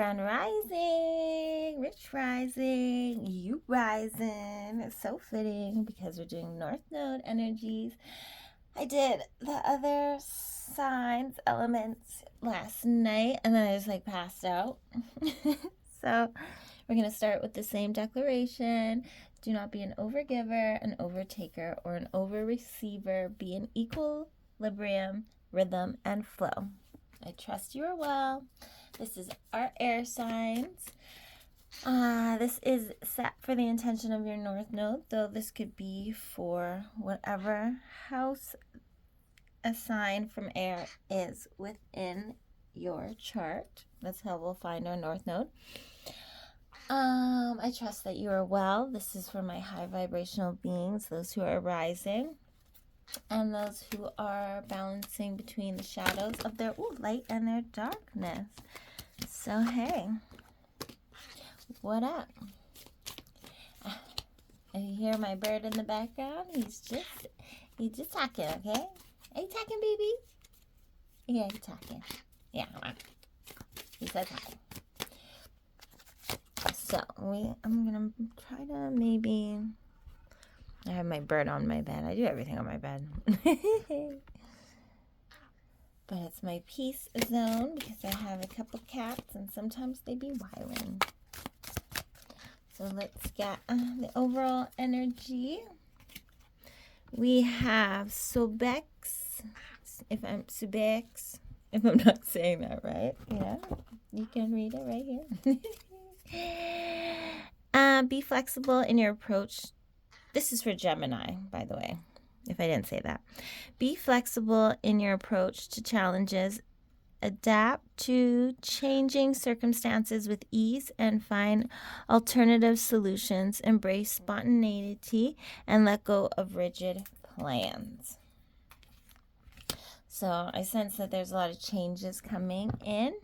Grand Rising, Rich Rising, you rising. It's so fitting because we're doing North Node energies. I did the other signs, elements last night, and then I just like passed out. So we're going to start with the same declaration. Do not be an overgiver, an overtaker, or an overreceiver. Be in equilibrium, rhythm, and flow. I trust you are well. This is our air signs. This is set for the intention of your North Node, though this could be for whatever house a sign from air is within your chart. That's how we'll find our North Node. I trust that you are well. This is for my high vibrational beings, those who are rising, and those who are balancing between the shadows of their light and their darkness. So, hey, what up? You hear my bird in the background? He's just talking, okay? Are you talking, baby? Yeah, he's talking. Yeah, he said talking. So, I'm gonna try to maybe... I have my bird on my bed. I do everything on my bed. But it's my peace zone because I have a couple cats and sometimes they be wilding. So let's get the overall energy. We have Sobex, if I'm not saying that right. Yeah, you can read it right here. Be flexible in your approach. This is for Gemini, by the way, if I didn't say that. Be flexible in your approach to challenges. Adapt to changing circumstances with ease and find alternative solutions. Embrace spontaneity and let go of rigid plans. So I sense that there's a lot of changes coming in.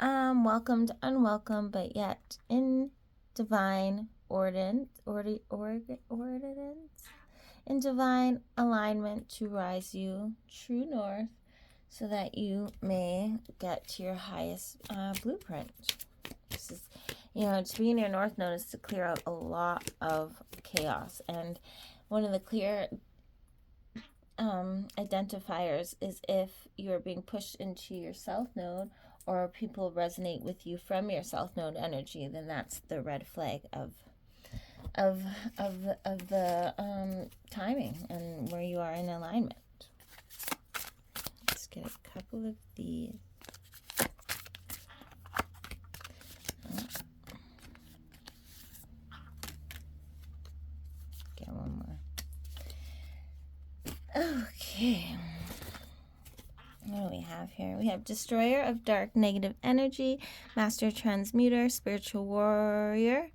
Welcomed, unwelcome, but yet in divine ordinance, in divine alignment to rise you true north, so that you may get to your highest blueprint. This is, to be in your North Node is to clear out a lot of chaos. And one of the clear identifiers is if you're being pushed into your South Node or people resonate with you from your South Node energy, then that's the red flag of the timing and where you are in alignment. Let's get a couple of these. Get one more. Okay. What do we have here? We have Destroyer of Dark Negative Energy, Master Transmuter, Spiritual Warrior,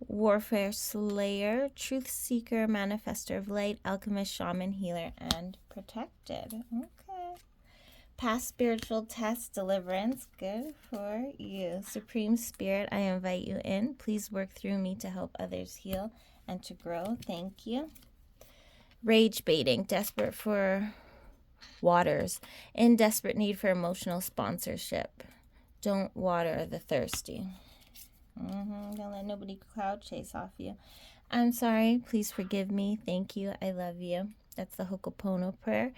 Warfare Slayer, Truth Seeker, Manifester of Light, Alchemist, Shaman, Healer, and Protected. Okay. Past spiritual test, deliverance, good for you. Supreme Spirit, I invite you in. Please work through me to help others heal and to grow. Thank you. Rage baiting, desperate for waters, in desperate need for emotional sponsorship. Don't water the thirsty. Don't let nobody cloud chase off you. I'm sorry. Please forgive me. Thank you. I love you. That's the Ho'oponopono prayer.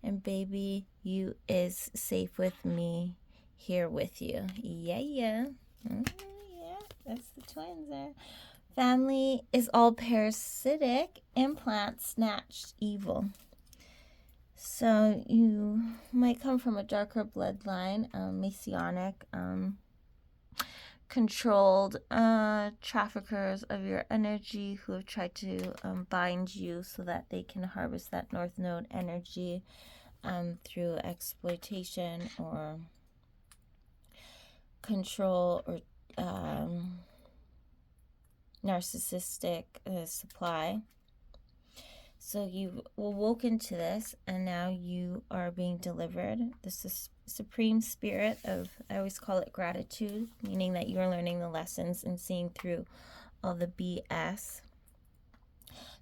And baby, you is safe with me, here with you. Yeah. Yeah, that's the twins there. Family is all parasitic. Implants snatched evil. So you might come from a darker bloodline, Messianic, controlled traffickers of your energy who have tried to bind you so that they can harvest that North Node energy through exploitation or control or narcissistic supply. So you've awoken to this, and now you are being delivered. This is supreme spirit of, I always call it gratitude, meaning that you are learning the lessons and seeing through all the BS.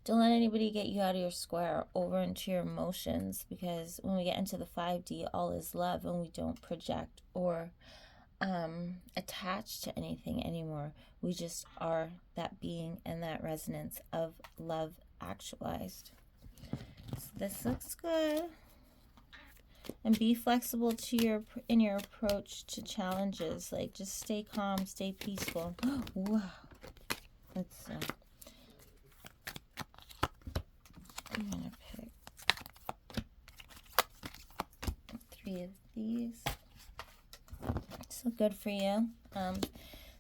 Don't let anybody get you out of your square or over into your emotions, because when we get into the 5D, all is love, and we don't project or attached to anything anymore. We just are that being and that resonance of love actualized. So this looks good. And be flexible to in your approach to challenges. Like, just stay calm, stay peaceful. Wow. Let's see. I'm gonna pick 3 of these. So good for you.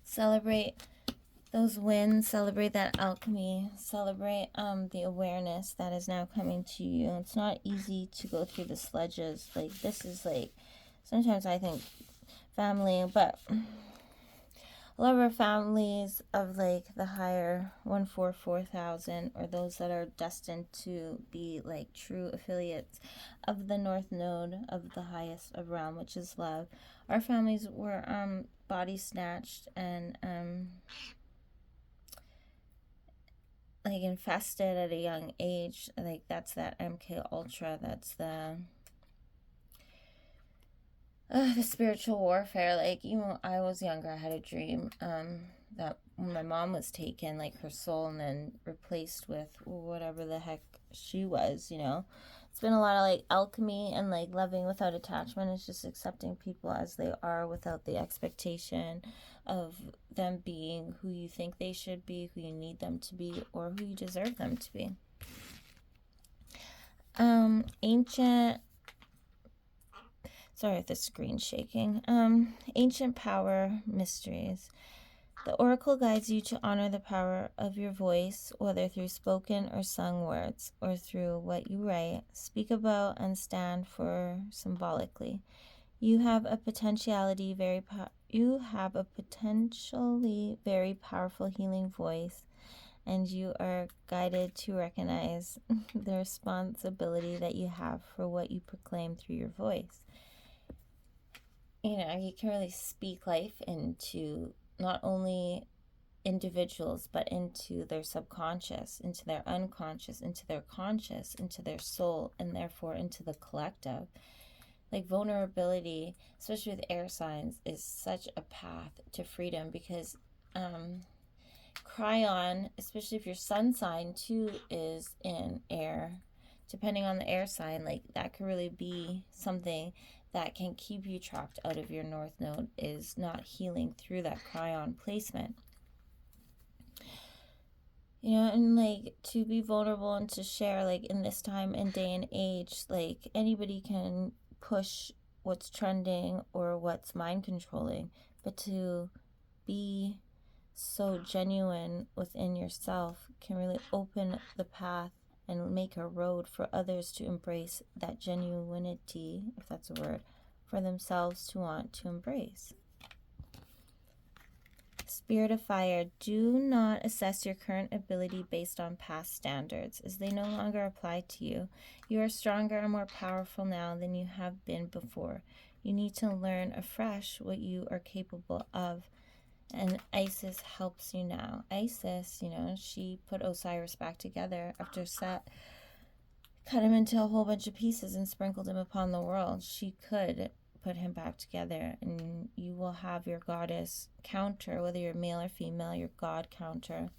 Celebrate those wins, celebrate that alchemy, celebrate the awareness that is now coming to you. It's not easy to go through the sledges. Like, this is like, sometimes I think family, but a lot of our families of like the higher 144,000, or those that are destined to be like true affiliates of the North Node of the highest of realm, which is love. Our families were body snatched and like infested at a young age. Like, that's that MK Ultra. That's the spiritual warfare. Like, even when I was younger, I had a dream that when my mom was taken, like her soul, and then replaced with whatever the heck she was, you know. It's been a lot of like alchemy and like loving without attachment. It's just accepting people as they are without the expectation of them being who you think they should be, who you need them to be, or who you deserve them to be. Sorry if the screen's shaking. Ancient power mysteries. The oracle guides you to honor the power of your voice, whether through spoken or sung words, or through what you write, speak about, and stand for symbolically. You have a potentially very powerful healing voice, and you are guided to recognize the responsibility that you have for what you proclaim through your voice. You know, you can really speak life into not only individuals, but into their subconscious, into their unconscious, into their conscious, into their soul, and therefore into the collective. Like, vulnerability, especially with air signs, is such a path to freedom, because Cryon, especially if your sun sign too is in air, depending on the air sign, like, that could really be something that can keep you trapped out of your North Node, is not healing through that Cryon placement. You know, and like, to be vulnerable and to share, like, in this time and day and age, like, anybody can push what's trending or what's mind controlling, but to be so genuine within yourself can really open the path and make a road for others to embrace that genuinity, if that's a word, for themselves to want to embrace. Spirit of fire, do not assess your current ability based on past standards, as they no longer apply to you. You are stronger and more powerful now than you have been before. You need to learn afresh what you are capable of, and Isis helps you now. Isis, you know, she put Osiris back together after Set cut him into a whole bunch of pieces and sprinkled him upon the world. She could put him back together, and you will have your goddess counter, whether you're male or female, your god counter.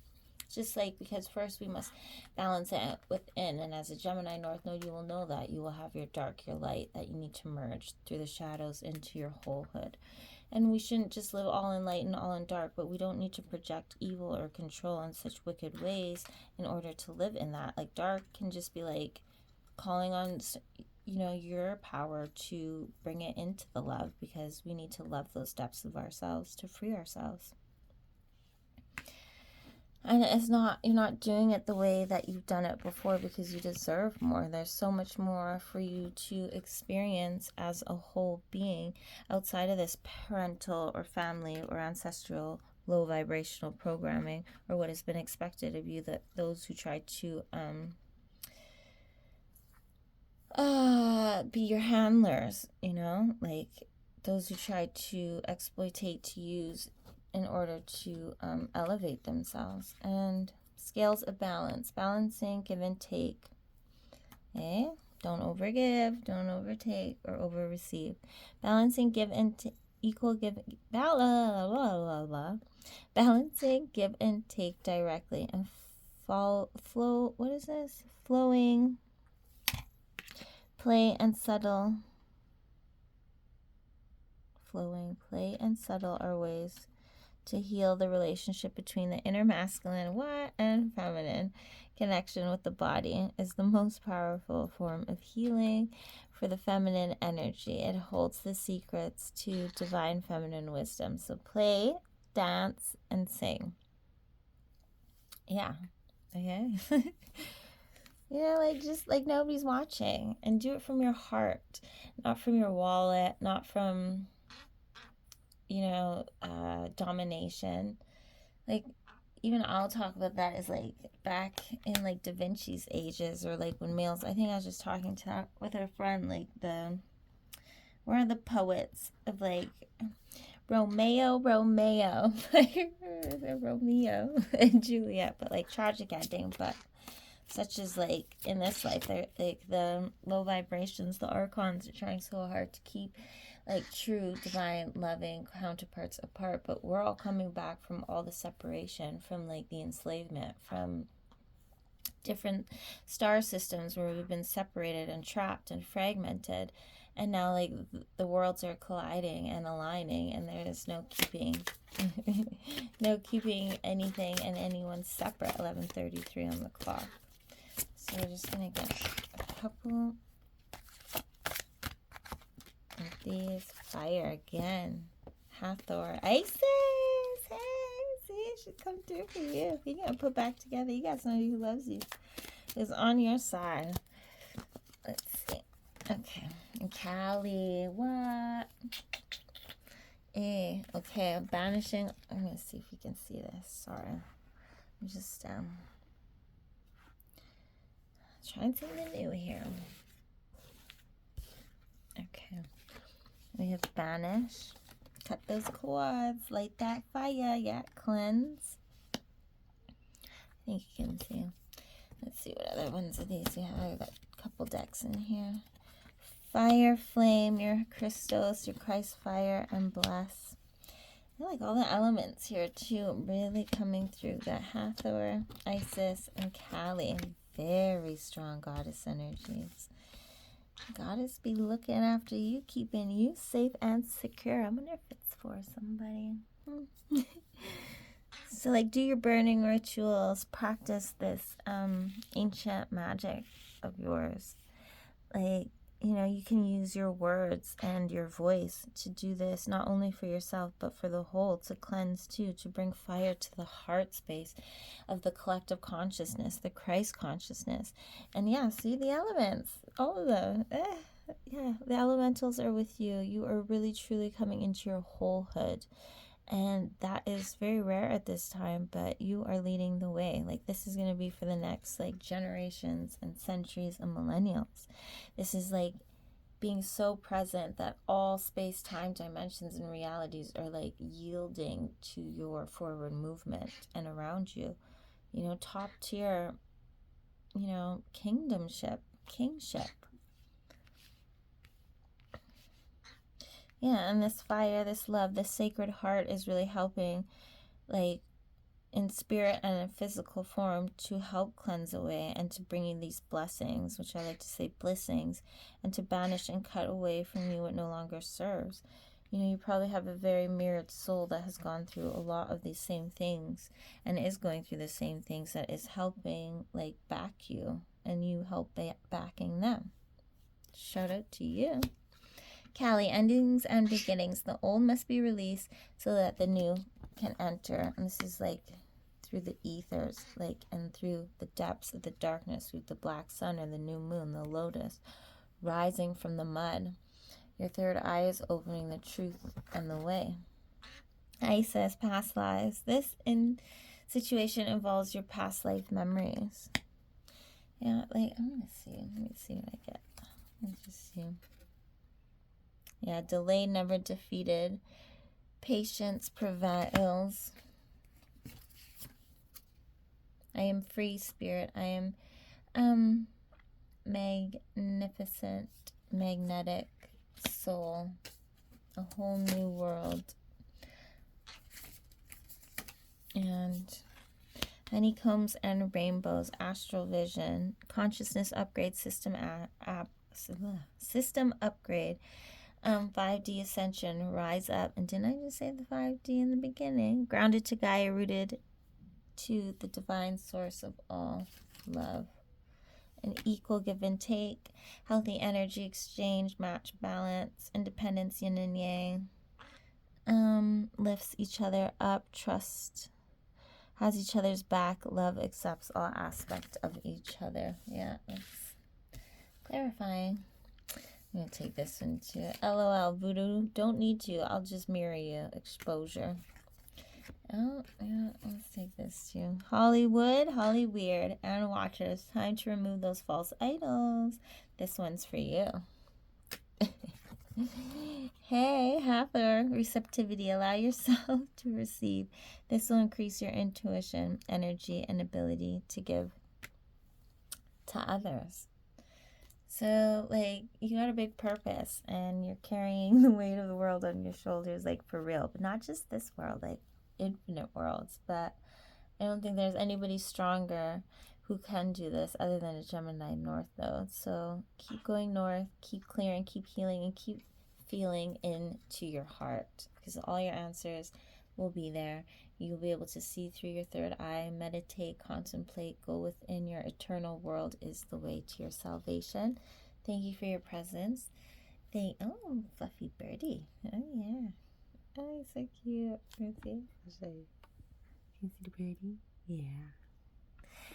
Just like, because first we must balance it within, and as a Gemini North Node, you will know that you will have your dark, your light, that you need to merge through the shadows into your wholehood. And we shouldn't just live all in light and all in dark, but we don't need to project evil or control in such wicked ways in order to live in that. Like, dark can just be like calling on, you know, your power to bring it into the love, because we need to love those depths of ourselves to free ourselves. And it's not, you're not doing it the way that you've done it before because you deserve more. There's so much more for you to experience as a whole being outside of this parental or family or ancestral low vibrational programming, or what has been expected of you, that those who try to be your handlers, you know, like those who try to exploitate, to use in order to elevate themselves. And scales of balance, balancing give and take. Don't overgive, don't overtake, or over receive. Balancing give and equal give, balancing give and take directly, and what is this? Flowing, play and subtle. Flowing, play and subtle are ways to heal the relationship between the inner masculine and feminine. Connection with the body is the most powerful form of healing for the feminine energy. It holds the secrets to divine feminine wisdom. So play, dance, and sing. Yeah. Okay. You know, like, just like nobody's watching, and do it from your heart, not from your wallet, not from, you know, domination. Like, even I'll talk about that as like back in like Da Vinci's ages, or like when males, I think I was just talking to with a friend, like one of the poets of like Romeo like Romeo and Juliet, but like tragic ending, but such as like in this life, they're like the low vibrations, the archons are trying so hard to keep like true divine loving counterparts apart, but we're all coming back from all the separation, from like the enslavement, from different star systems where we've been separated and trapped and fragmented, and now like the worlds are colliding and aligning, and there is no keeping no keeping anything and anyone separate. 11:33 on the clock. So we're just gonna get a couple these. Fire again. Hathor. Isis! Hey, see, it should come through for you. You're going to put back together. You got somebody who loves you, is on your side. Let's see. Okay. And Callie, what? Okay, I'm banishing. I'm going to see if you can see this. Sorry. I'm just trying something new here. Okay. We have banish. Cut those cords. Light that fire. Yeah, cleanse. I think you can see. Let's see what other ones of these we have. I've got a couple decks in here. Fire, flame, your crystals, your Christ fire, and bless. I like all the elements here too, really coming through. Got Hathor, Isis, and Kali. Very strong goddess energies. Goddess be looking after you, keeping you safe and secure. I wonder if it's for somebody. So like, do your burning rituals, practice this ancient magic of yours. Like, you know, you can use your words and your voice to do this, not only for yourself, but for the whole, to cleanse too, to bring fire to the heart space of the collective consciousness, the Christ consciousness. And yeah, see the elements, all of them. Yeah, the elementals are with you. You are really truly coming into your wholehood. And that is very rare at this time, but you are leading the way. Like, this is going to be for the next like generations and centuries and millennials. This is like being so present that all space-time dimensions and realities are like yielding to your forward movement and around you. You know, top tier, you know, kingship. Yeah, and this fire, this love, this sacred heart is really helping, like, in spirit and in physical form, to help cleanse away and to bring you these blessings, which I like to say blessings, and to banish and cut away from you what no longer serves. You know, you probably have a very mirrored soul that has gone through a lot of these same things and is going through the same things, that is helping, like, back you, and you help backing them. Shout out to you. Kali, endings and beginnings. The old must be released so that the new can enter. And this is like through the ethers, like, and through the depths of the darkness, through the black sun or the new moon, the lotus, rising from the mud. Your third eye is opening the truth and the way. Isis, past lives. This situation involves your past life memories. Yeah, like, I'm going to see. Let me see what I get. Let's just see. Yeah, delayed, never defeated. Patience prevails. I am free spirit. I am magnificent, magnetic soul. a whole new world. And honeycombs and rainbows, astral vision, consciousness upgrade, system system upgrade, 5D ascension, rise up. And didn't I just say the 5D in the beginning? Grounded to Gaia, rooted to the divine source of all love. An equal give and take, healthy energy exchange, match, balance, independence, yin and yang. Lifts each other up, trust, has each other's back, love accepts all aspects of each other. Yeah, it's clarifying. I'm going to take this one too. LOL, voodoo, don't need to. I'll just mirror you. Exposure. Oh, yeah, let's take this too. Hollywood, Holly Weird, and Watchers. Time to remove those false idols. This one's for you. Hey, Hathor, receptivity. Allow yourself to receive. This will increase your intuition, energy, and ability to give to others. So, like, you got a big purpose, and you're carrying the weight of the world on your shoulders, like, for real. But not just this world, like, infinite worlds. But I don't think there's anybody stronger who can do this other than a Gemini North node. So keep going north, keep clearing, keep healing, and keep feeling into your heart, because all your answers will be there. You'll be able to see through your third eye, meditate, contemplate, go within. Your eternal world is the way to your salvation. Thank you for your presence. Oh, fluffy birdie. Oh, yeah. Oh, so cute. Let's see. I'll show you. Can you see the birdie? Yeah.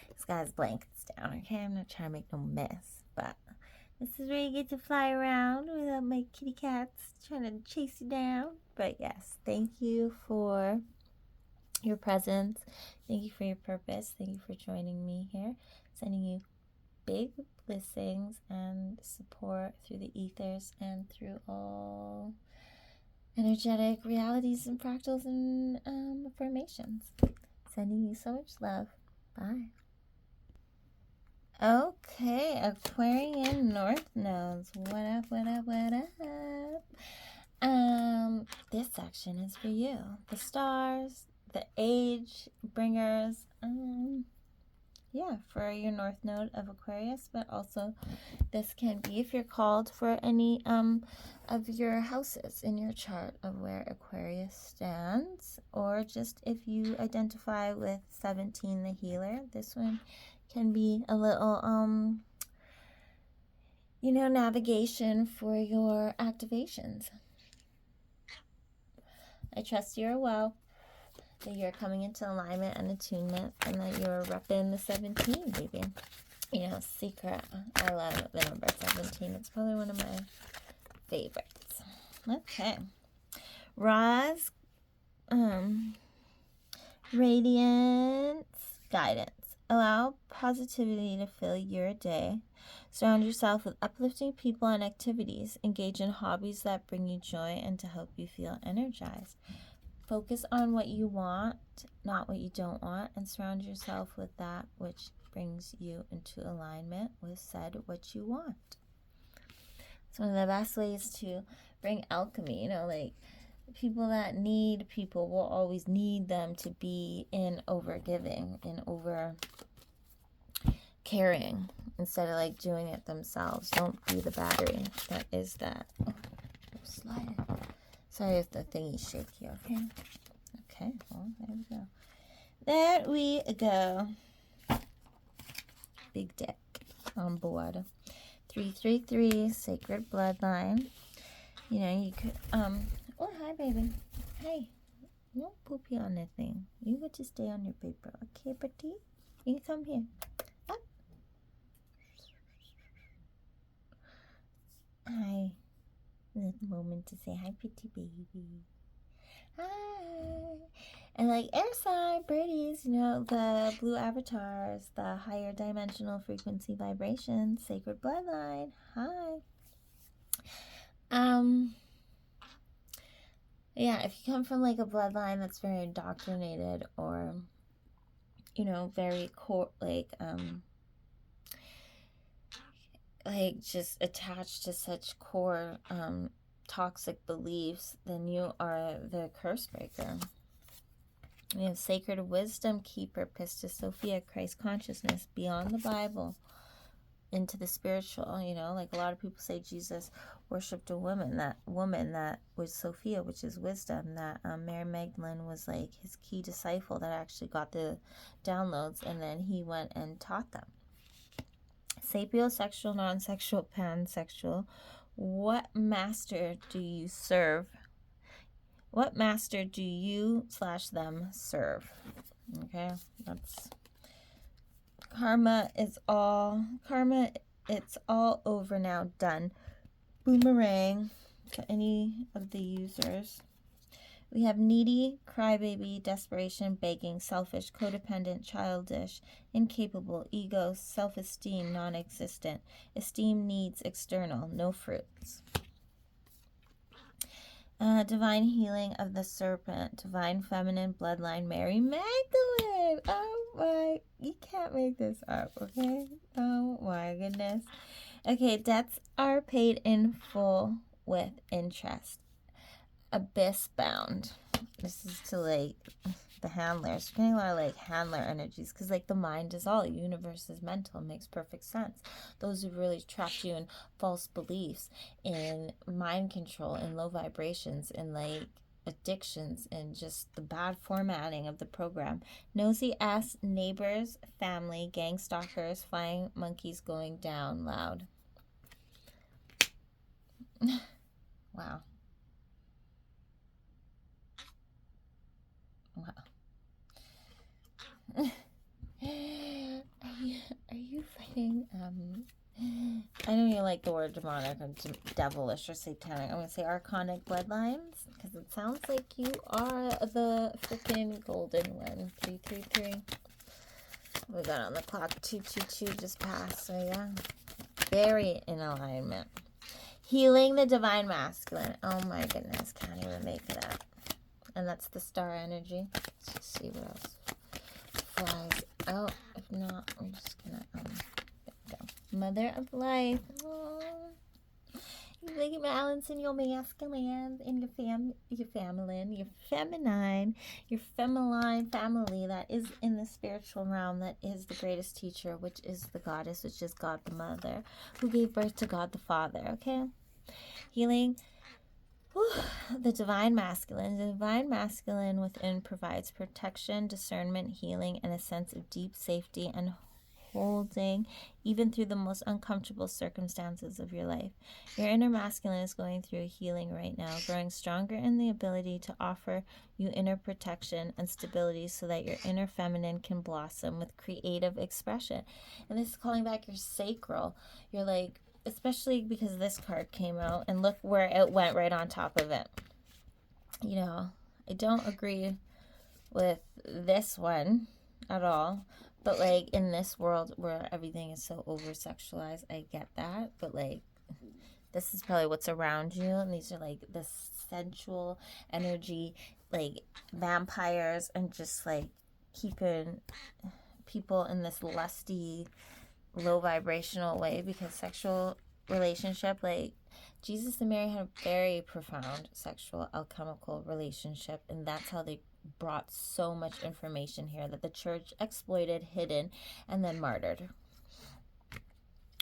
This guy's blankets down, okay? I'm not trying to make no mess, but this is where you get to fly around without my kitty cats trying to chase you down. But yes, thank you for your presence. Thank you for your purpose. Thank you for joining me here. Sending you big blessings and support through the ethers and through all energetic realities and fractals and formations. Sending you so much love. Bye. Okay, Aquarian North Nodes. What up, what up, what up? This section is for you. The stars, the age bringers, for your North Node of Aquarius, but also this can be if you're called for any of your houses in your chart of where Aquarius stands, or just if you identify with 17 the healer. This one can be a little navigation for your activations. I trust you're well, that you're coming into alignment and attunement, and that you're repping the 17, baby. Secret. I love the number 17. It's probably one of my favorites. Okay. Ra's Radiance Guidance. Allow positivity to fill your day. Surround yourself with uplifting people and activities. Engage in hobbies that bring you joy and to help you feel energized. Focus on what you want, not what you don't want, and surround yourself with that which brings you into alignment with what you want. It's one of the best ways to bring alchemy. People that need people will always need them to be in over giving, in over caring, instead of doing it themselves. Don't be the battery that is that. Oh, slide. Sorry if the thingy's shaky, okay? Okay, well, there we go. Big deck on board. 333, Sacred Bloodline. You could, oh, hi, baby. Hey, no poopy on that thing. You get to stay on your paper, okay, Petite? You can come here. Up. Hi. This moment to say hi, pretty baby. Hi. And air sign, birdies, the blue avatars, the higher dimensional frequency vibration, Sacred Bloodline. Hi. If you come from a bloodline that's very indoctrinated, or very core, just attached to such core toxic beliefs, then you are the curse breaker. We have sacred wisdom keeper, Pistis Sophia, Christ consciousness, beyond the Bible, into the spiritual. You know, like a lot of people say Jesus worshipped a woman that was Sophia, which is wisdom, that Mary Magdalene was like his key disciple that actually got the downloads, and then he went and taught them. Sapiosexual, non-sexual, pansexual. What master do you serve? What master do you / them serve? Okay, that's karma. It's all over now, done. Boomerang to any of the users. We have needy, crybaby, desperation, begging, selfish, codependent, childish, incapable, ego, self-esteem, non-existent, esteem needs external, no fruits. Divine healing of the serpent, divine feminine bloodline, Mary Magdalene. Oh my, you can't make this up, okay? Oh my goodness. Okay, debts are paid in full with interest. Abyss bound. This is to like the handlers. You're getting a lot of like handler energies, because like the mind is all, universe is mental. It makes perfect sense. Those who really trapped you in false beliefs, in mind control, in low vibrations, in like addictions, and just the bad formatting of the program. Nosy ass neighbors, family, gang stalkers, flying monkeys going down loud. Wow. Wow. Are you fighting? I know you like the word demonic or devilish or satanic. I'm going to say archonic bloodlines, because it sounds like you are the freaking golden one. 333. We got on the clock. 222 just passed. So yeah, very in alignment. Healing the divine masculine. Oh my goodness, can't even make it up. And that's the star energy. Let's just see what else flies out. If not, I'm just gonna there we go. Mother of life. Aww. You look at balance in your masculine, in your feminine, your feminine, your feminine family that is in the spiritual realm, that is the greatest teacher, which is the goddess, which is God the Mother, who gave birth to God the Father. Okay, healing. The divine masculine. The divine masculine within provides protection, discernment, healing, and a sense of deep safety and holding, even through the most uncomfortable circumstances of your life. Your inner masculine is going through a healing right now, growing stronger in the ability to offer you inner protection and stability so that your inner feminine can blossom with creative expression. And this is calling back your sacral. You're like, especially because this card came out, and look where it went right on top of it. You know, I don't agree with this one at all, but like in this world where everything is so over sexualized, I get that, but like this is probably what's around you, and these are like the sensual energy, like vampires, and just like keeping people in this lusty, low vibrational way, because sexual relationship, like Jesus and Mary had a very profound sexual alchemical relationship, and that's how they brought so much information here that the church exploited, hidden, and then martyred.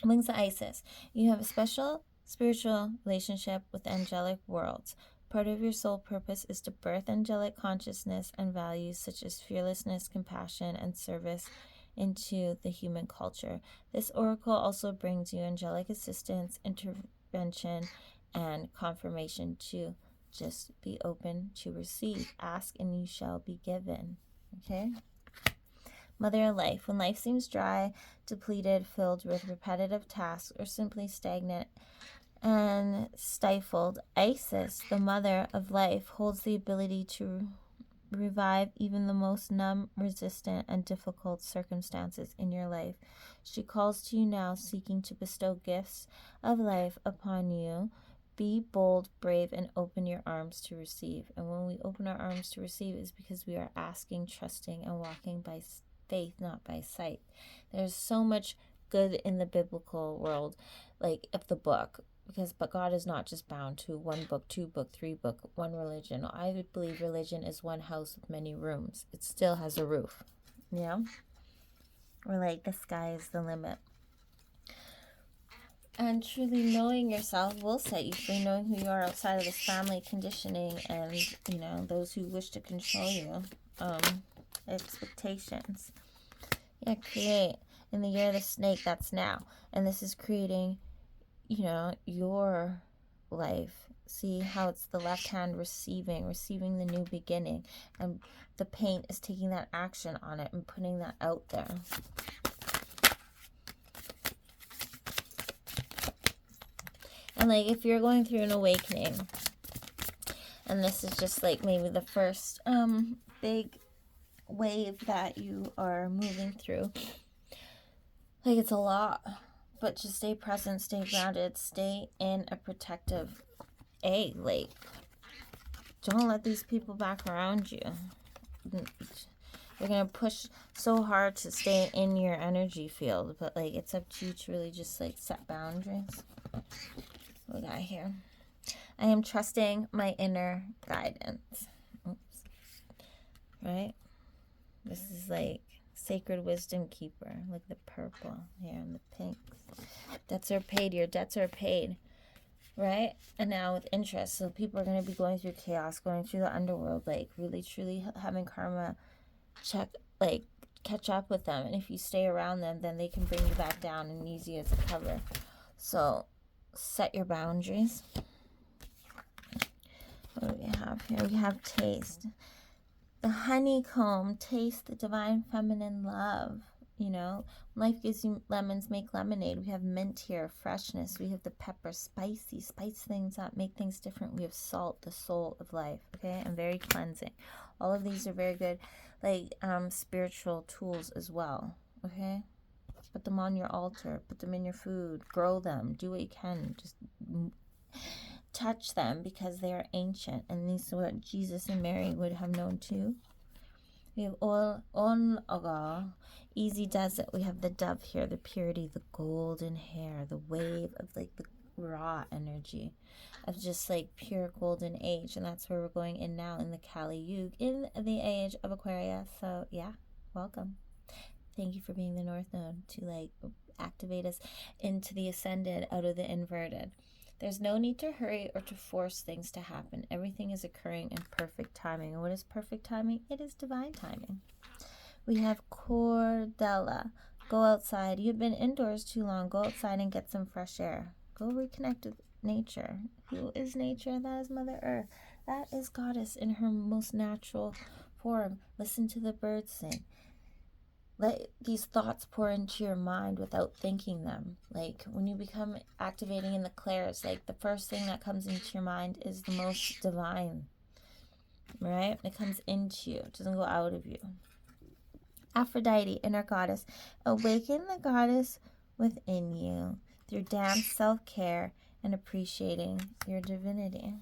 Wings of Isis. You have a special spiritual relationship with angelic worlds. Part of your soul purpose is to birth angelic consciousness and values such as fearlessness, compassion, and service into the human culture. This oracle also brings you angelic assistance, intervention, and confirmation to just be open to receive. Ask and you shall be given. Okay? Mother of life. When life seems dry, depleted, filled with repetitive tasks, or simply stagnant and stifled, Isis, the mother of life, holds the ability to revive even the most numb, resistant, and difficult circumstances in your life. She calls to you now, seeking to bestow gifts of life upon you. Be bold, brave, and open your arms to receive. And when we open our arms to receive, is because we are asking, trusting, and walking by faith, not by sight. There's so much good in the biblical world, like of the book. but God is not just bound to one book, two book, three book, one religion. I would believe religion is one house with many rooms. It still has a roof, or like the sky is the limit. And truly knowing yourself will set you free, knowing who you are outside of this family conditioning and, those who wish to control you, expectations. Yeah, create in the year of the snake, that's now. And this is creating, your life. See how it's the left hand receiving the new beginning. And the paint is taking that action on it and putting that out there. And like if you're going through an awakening, and this is just like maybe the first big wave that you are moving through, like it's a lot, but just stay present, stay grounded, stay in a protective like don't let these people back around you. You're gonna push so hard to stay in your energy field, but like it's up to you to really just like set boundaries. What we got here? I am trusting my inner guidance. Oops. Right? This is like sacred wisdom keeper. Look at the purple here and the pinks. Debts are paid. Your debts are paid. Right? And now with interest. So people are going to be going through chaos, going through the underworld, like really, truly having karma catch up with them. And if you stay around them, then they can bring you back down and use you as a cover. So set your boundaries. What do we have here? We have taste. The honeycomb, taste the divine feminine love. Life gives you lemons, make lemonade. We have mint here, freshness. We have the pepper, spicy, spice things up, make things different. We have salt, the soul of life, okay, and very cleansing. All of these are very good, like spiritual tools as well, okay. Put them on your altar, put them in your food, grow them, do what you can, just touch them because they are ancient, and these are what Jesus and Mary would have known too. We have on aga, easy desert. We have the dove here, the purity, the golden hair, the wave of like the raw energy of just like pure golden age, and that's where we're going in now in the Kali Yuga, in the age of Aquarius. So yeah, welcome. Thank you for being the North Node to like activate us into the ascended out of the inverted. There's no need to hurry or to force things to happen. Everything is occurring in perfect timing. And what is perfect timing? It is divine timing. We have Cordella. Go outside. You've been indoors too long. Go outside and get some fresh air. Go reconnect with nature. Who is nature? That is Mother Earth. That is Goddess in her most natural form. Listen to the birds sing. Let these thoughts pour into your mind without thinking them. Like when you become activating in the clairs, like the first thing that comes into your mind is the most divine, right? It comes into you. It doesn't go out of you. Aphrodite, inner goddess. Awaken the goddess within you through dance, self-care, and appreciating your divinity.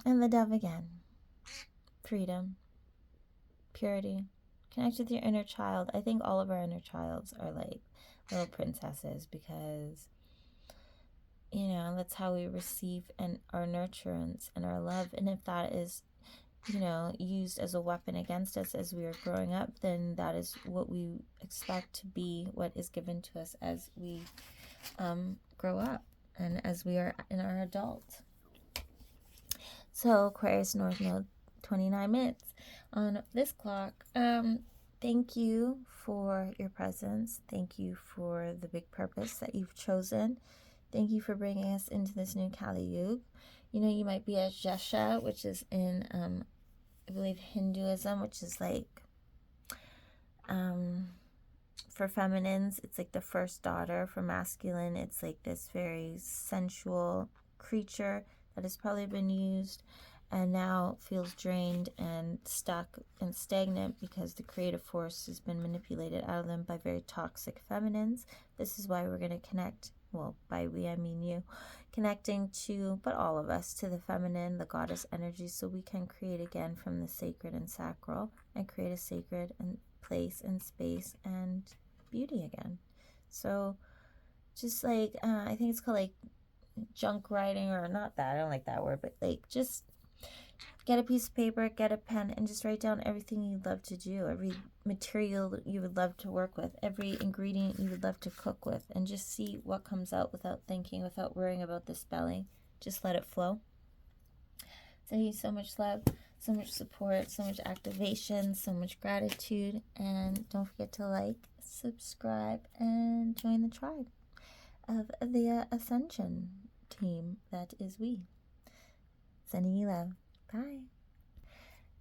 And the dove again. Freedom. Purity. Connect with your inner child. I think all of our inner childs are like little princesses because, that's how we receive and our nurturance and our love. And if that is, used as a weapon against us as we are growing up, then that is what we expect to be what is given to us as we grow up and as we are in our adult. So Aquarius North Node, 29 minutes on this clock. Thank you for your presence. Thank you for the big purpose that you've chosen. Thank you for bringing us into this new Kali Yuga. You might be a Jesha, which is in, I believe, Hinduism, which is like, for feminines, it's like the first daughter. For masculine, it's like this very sensual creature that has probably been used and now feels drained and stuck and stagnant because the creative force has been manipulated out of them by very toxic feminines. This is why we're going to connect, well, by we I mean you, connecting to, but all of us, to the feminine, the goddess energy, so we can create again from the sacred and sacral and create a sacred and place and space and beauty again. So just like, I think it's called like junk writing, or not that, I don't like that word, but like just get a piece of paper, get a pen, and just write down everything you'd love to do, every material you would love to work with, every ingredient you would love to cook with, and just see what comes out without thinking, without worrying about the spelling. Just let it flow. Sending you so much love, so much support, so much activation, so much gratitude. And don't forget to like, subscribe, and join the tribe of the Ascension team that is we. Sending you love. Bye.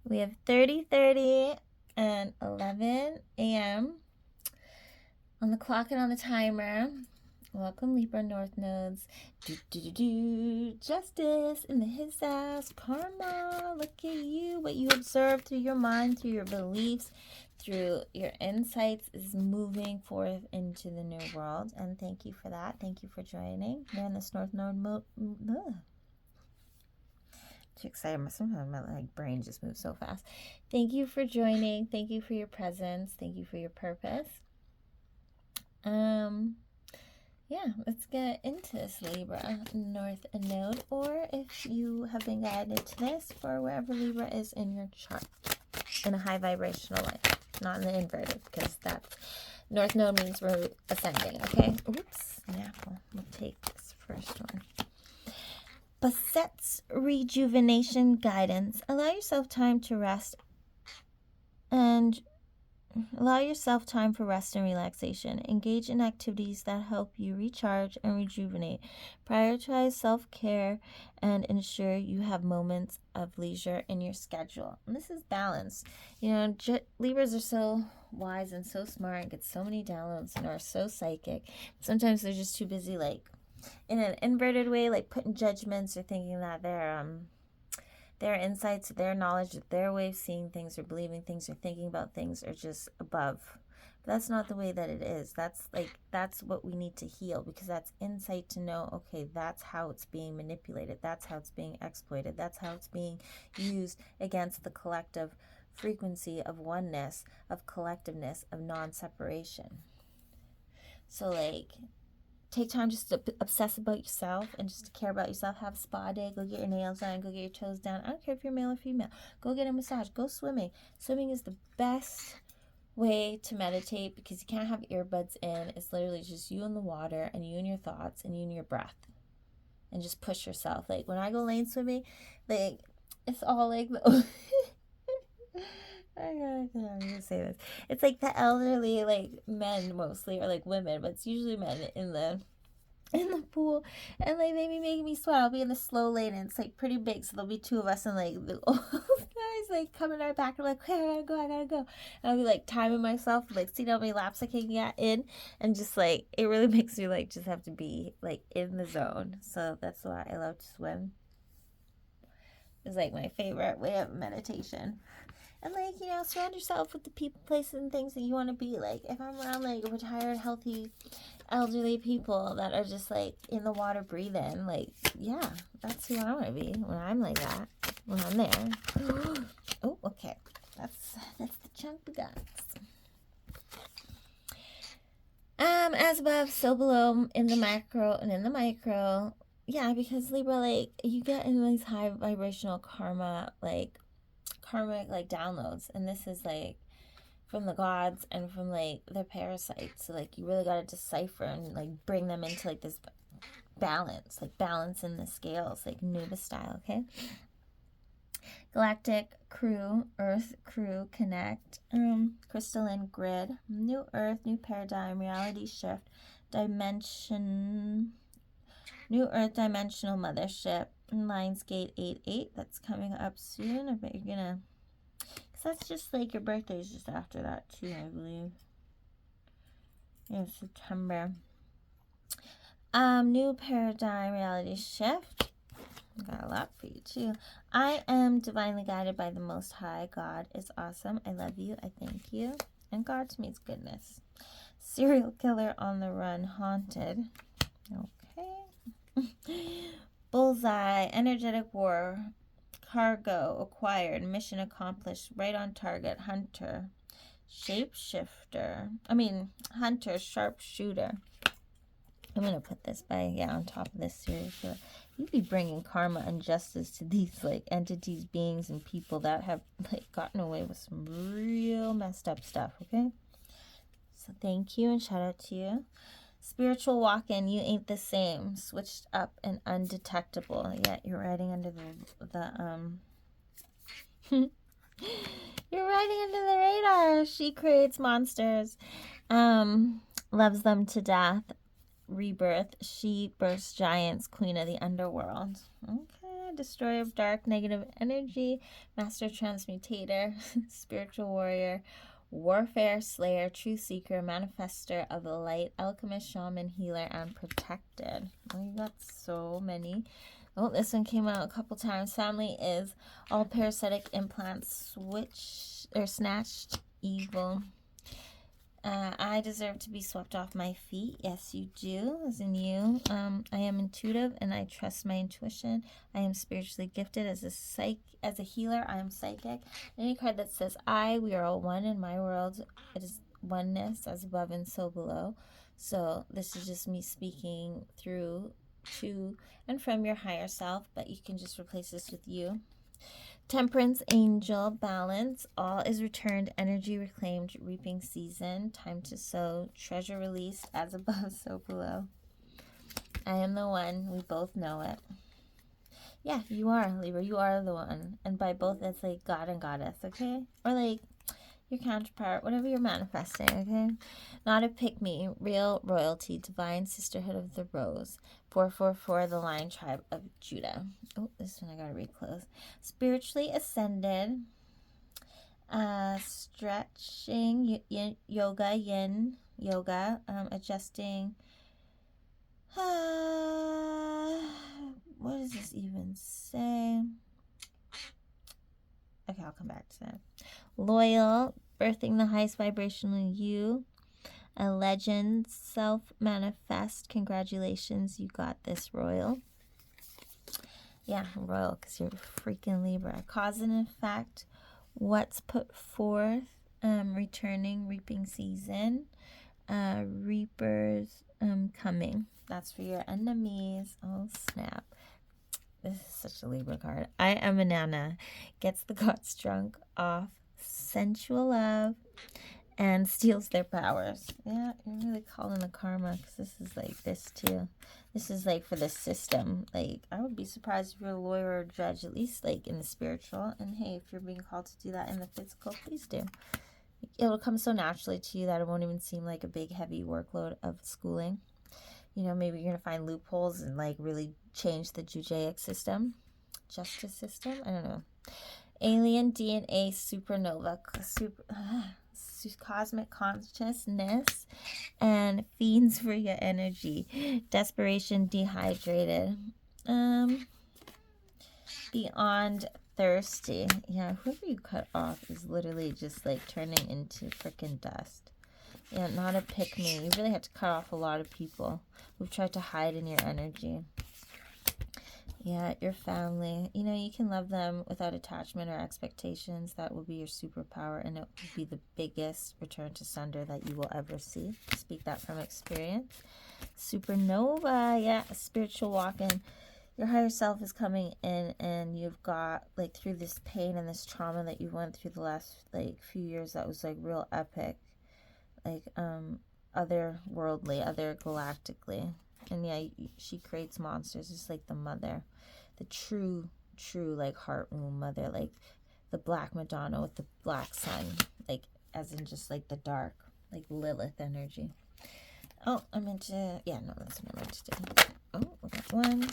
We have 30:30 and 11 a.m. on the clock and on the timer. Welcome, Libra North Nodes. Justice in the his house. Karma. Look at you. What you observe through your mind, through your beliefs, through your insights is moving forth into the new world. And thank you for that. Thank you for joining. You're in this North Node mode. Too excited. Sometimes my brain just moves so fast. Thank you for joining. Thank you for your presence. Thank you for your purpose. Yeah, let's get into this Libra North Node, or if you have been guided to this, for wherever Libra is in your chart, in a high vibrational way, not in the inverted, because that's North Node means we're ascending. Okay. Oops. Yeah. We'll take this first one. Baset's rejuvenation guidance. Allow yourself time to rest and allow yourself time for rest and relaxation. Engage in activities that help you recharge and rejuvenate. Prioritize self-care and ensure you have moments of leisure in your schedule. And this is balance. You know, Libras are so wise and so smart and get so many downloads and are so psychic. Sometimes they're just too busy, like, in an inverted way, like putting judgments or thinking that their insights, their knowledge, their way of seeing things or believing things or thinking about things are just above. But that's not the way that it is. That's what we need to heal, because that's insight to know, okay, that's how it's being manipulated. That's how it's being exploited. That's how it's being used against the collective frequency of oneness, of collectiveness, of non-separation. So like, take time just to obsess about yourself and just to care about yourself. Have a spa day. Go get your nails done. Go get your toes done. I don't care if you're male or female. Go get a massage. Go swimming. Swimming is the best way to meditate, because you can't have earbuds in. It's literally just you in the water and you and your thoughts and you and your breath. And just push yourself. Like when I go lane swimming, like it's all like the I'm gonna say this. It's like the elderly, like men mostly, or like women, but it's usually men in the pool, and like they be making me sweat. I'll be in the slow lane, and it's like pretty big, so there'll be two of us, and like the old guys like coming right back. I'm like, okay, I gotta go. And I'll be like timing myself, like see how many laps I can get in, and just like it really makes me like just have to be like in the zone. So that's why I love to swim. It's like my favorite way of meditation. And like, you know, surround yourself with the people, places, and things that you want to be. Like, if I'm around like retired, healthy, elderly people that are just like in the water breathing, like, yeah, that's who I want to be when I'm like that, when I'm there. Oh, okay. That's the chunk we got. As above, so below, in the macro and in the micro. Yeah, because Libra, like, you get in these high vibrational karmic like downloads, and this is like from the gods and from like their parasites. So like you really got to decipher and like bring them into like this balance, like balance in the scales, like Nuba style. Okay. Galactic crew, Earth crew connect, crystalline grid, new Earth, new paradigm, reality shift, dimension, new Earth dimensional mothership, Lionsgate 88. That's coming up soon. I bet you're gonna, because that's just like your birthday is just after that too, I believe. In September. New paradigm, reality shift. Got a lot for you too. I am divinely guided by the Most High. God is awesome. I love you. I thank you. And God to me is goodness. Serial killer on the run, haunted. Okay. Bullseye, energetic war, cargo acquired, mission accomplished, right on target, hunter, shapeshifter. Hunter, sharpshooter. I'm going to put this on top of this series. You'd be bringing karma and justice to these like entities, beings, and people that have like gotten away with some real messed up stuff, okay? So thank you and shout out to you. Spiritual walk-in, you ain't the same. Switched up and undetectable. Yet you're riding under you're riding under the radar. She creates monsters. Loves them to death. Rebirth. She births giants. Queen of the underworld. Okay. Destroyer of dark negative energy. Master transmutator. Spiritual warrior. Warfare slayer. True seeker. Manifester of the light. Alchemist, shaman, healer, and protected. Oh, you got so many. Oh, this one came out a couple times. Family is all parasitic implants snatched. Evil. I deserve to be swept off my feet. Yes, you do, as in you. I am intuitive and I trust my intuition. I am spiritually gifted as a healer. I am psychic. Any card that says we are all one in my world. It is oneness, as above and so below. So this is just me speaking through to and from your higher self, but you can just replace this with you. Temperance, angel, balance, all is returned, energy reclaimed, reaping season, time to sow, treasure released, as above, so below. I am the one, we both know it. Yeah, you are, Libra, you are the one. And by both, that's like God and Goddess, okay? Or like your counterpart, whatever you're manifesting, okay? Not a pick-me, real royalty, divine sisterhood of the rose. 444, the Lion Tribe of Judah. Oh, this one I gotta read close. Spiritually ascended, stretching, yoga, yin yoga, adjusting. What does this even say? Okay, I'll come back to that. Loyal, birthing the highest vibrational you. A legend, self-manifest. Congratulations, you got this, Royal. Yeah, Royal, because you're freaking Libra. Cause and effect, what's put forth, returning, reaping season, reapers coming. That's for your enemies. Oh, snap. This is such a Libra card. I am a Nana. Gets the gods drunk off sensual love and steals their powers. Yeah, you're really calling the karma because this is like this too. This is like for the system. Like, I would be surprised if you're a lawyer or a judge, at least like in the spiritual. And hey, if you're being called to do that in the physical, please do. It'll come so naturally to you that it won't even seem like a big, heavy workload of schooling. You know, maybe you're going to find loopholes and like really change the Judaic system, justice system. I don't know. Alien DNA supernova, cosmic consciousness, and fiends for your energy. Desperation, dehydrated. Beyond thirsty. Yeah, whoever you cut off is literally just like turning into freaking dust. Yeah, not a pick-me. You really have to cut off a lot of people who've tried to hide in your energy. Yeah, your family. You know, you can love them without attachment or expectations. That will be your superpower, and it will be the biggest return to sender that you will ever see. Speak that from experience. Supernova. Yeah, a spiritual walk-in. Your higher self is coming in, and you've got, like, through this pain and this trauma that you went through the last, like, few years that was, like, real epic. Like, otherworldly, other galactically. And yeah, she creates monsters. It's like the mother, the true, like heart womb mother, like the black Madonna with the black sun, like as in just like the dark, like Lilith energy. Oh, I meant to, yeah, no, that's what I meant to do. Oh, we got 1,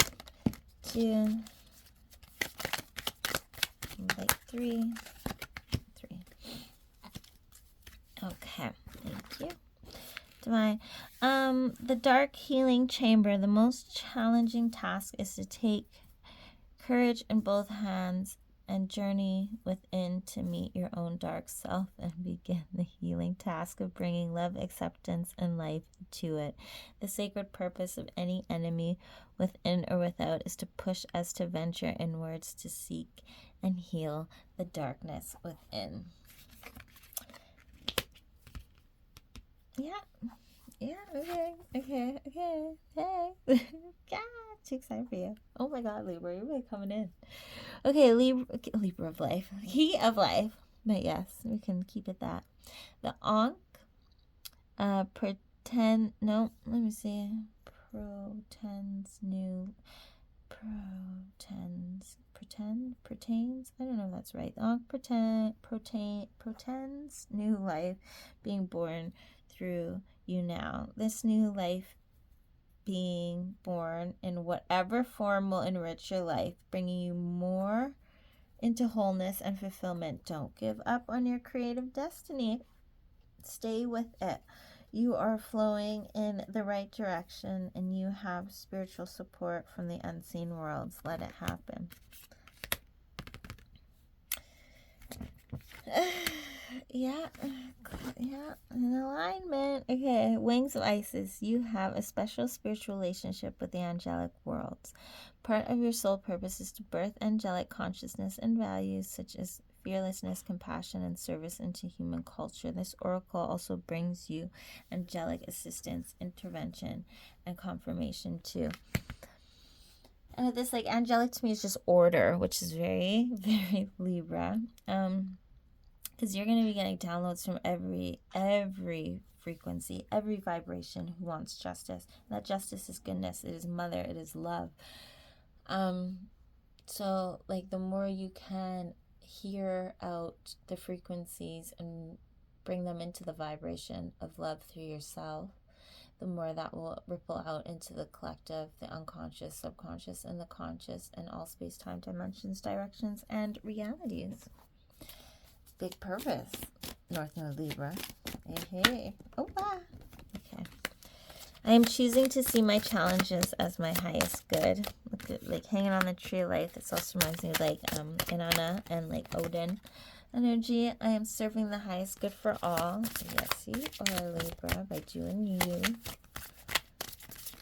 2, like 3. Okay, thank you. Divine. The dark healing chamber. The most challenging task is to take courage in both hands and journey within to meet your own dark self and begin the healing task of bringing love, acceptance, and life to it. The sacred purpose of any enemy, within or without, is to push us to venture inwards to seek and heal the darkness within. Yeah. Yeah, okay. Hey. God, too excited for you. Oh my God, Libra, you're really coming in. Okay, Libra of life. Key of life. But yes, we can keep it that. The Ankh, pretend, no, let me see. Pertains, I don't know if that's right. The Ankh pretends new life being born through you now. This new life being born in whatever form will enrich your life, bringing you more into wholeness and fulfillment. Don't give up on your creative destiny. Stay with it. You are flowing in the right direction and you have spiritual support from the unseen worlds. Let it happen. Yeah, in alignment. Okay, Wings of Isis. You have a special spiritual relationship with the angelic worlds. Part of your soul purpose is to birth angelic consciousness and values such as fearlessness, compassion, and service into human culture. This oracle also brings you angelic assistance, intervention, and confirmation too. And this, like, angelic to me is just order, which is very, very Libra. Because you're going to be getting downloads from every frequency, every vibration who wants justice. And that justice is goodness. It is mother. It is love. So, like, the more you can hear out the frequencies and bring them into the vibration of love through yourself, the more that will ripple out into the collective, the unconscious, subconscious, and the conscious, and all space-time dimensions, directions, and realities. Big purpose, North Node Libra. Hey. Oh, wow. Okay. I am choosing to see my challenges as my highest good. Look at, like, hanging on the tree of life. This also reminds me of, like, Inanna and, like, Odin energy. I am serving the highest good for all. Yes, you are, Libra, by doing you.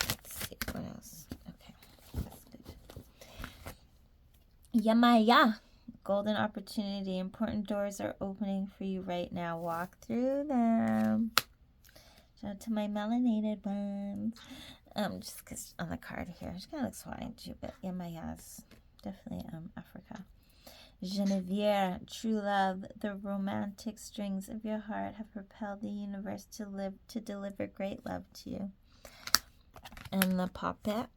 Let's see, what else? Okay, that's good. Yamaya. Golden opportunity. Important doors are opening for you right now. Walk through them. Shout out to my melanated ones. Just because on the card here, it kind of looks white too, but yeah, my yes, definitely Africa. Genevieve, true love. The romantic strings of your heart have propelled the universe to deliver great love to you. And the puppet.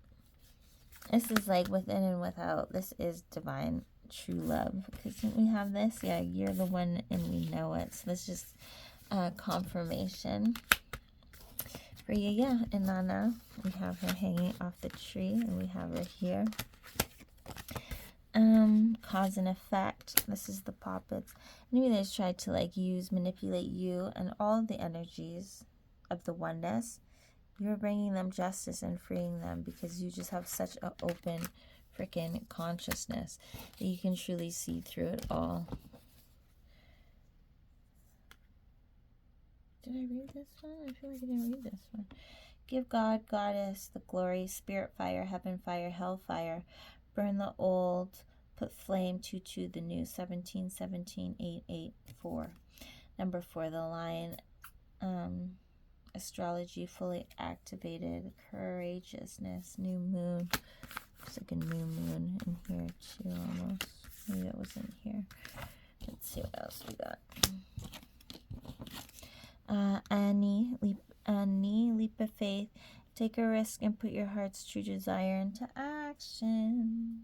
This is like within and without. This is divine. True love, because we have this, yeah, you're the one and we know it. So this is just confirmation for you. Yeah, Inanna, we have her hanging off the tree and we have her here. Cause and effect. This is the puppets. Maybe they just tried to, like, manipulate you and all of the energies of the oneness. You're bringing them justice and freeing them because you just have such an open freaking consciousness that you can truly see through it all. Did I read this one? I feel like I didn't read this one. Give God, Goddess, the glory, spirit fire, heaven fire, hell fire. Burn the old, put flame to the new. 17, 17, 8, 8, 4. Number 4, the lion. Astrology fully activated. Courageousness, new moon. There's like a new moon in here too, almost. Maybe it wasn't here. Let's see what else we got. Annie, leap of faith. Take a risk and put your heart's true desire into action.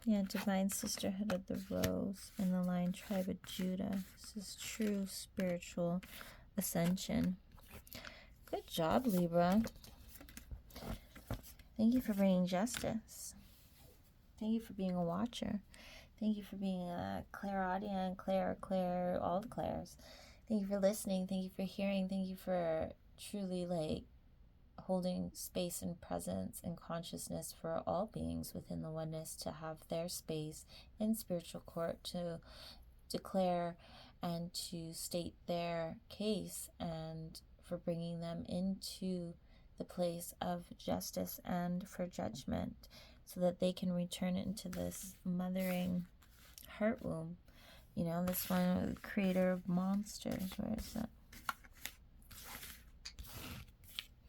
Yeah, divine sisterhood of the rose and the lion tribe of Judah. This is true spiritual ascension. Good job, Libra. Thank you for bringing justice. Thank you for being a watcher. Thank you for being a clairaudient, Claire, all the Claires. Thank you for listening. Thank you for hearing. Thank you for truly, like, holding space and presence and consciousness for all beings within the oneness to have their space in spiritual court to declare and to state their case, and for bringing them into the place of justice and for judgment so that they can return into this mothering heart womb. You know, this one, creator of monsters. Where is that?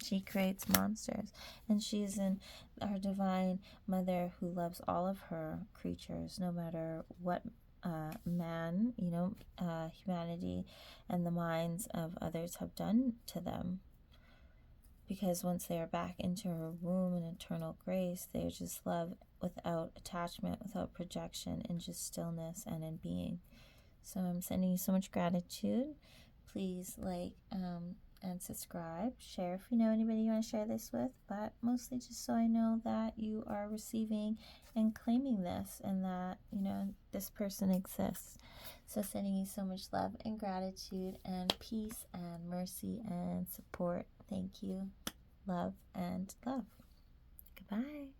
She creates monsters, and she is our divine mother who loves all of her creatures, no matter what man, humanity and the minds of others have done to them. Because once they are back into her womb in eternal grace, they are just love without attachment, without projection, in just stillness and in being. So I'm sending you so much gratitude. Please like and subscribe. Share if you know anybody you want to share this with, but mostly just so I know that you are receiving and claiming this, and that, this person exists. So sending you so much love and gratitude and peace and mercy and support. Thank you. Love and love. Goodbye.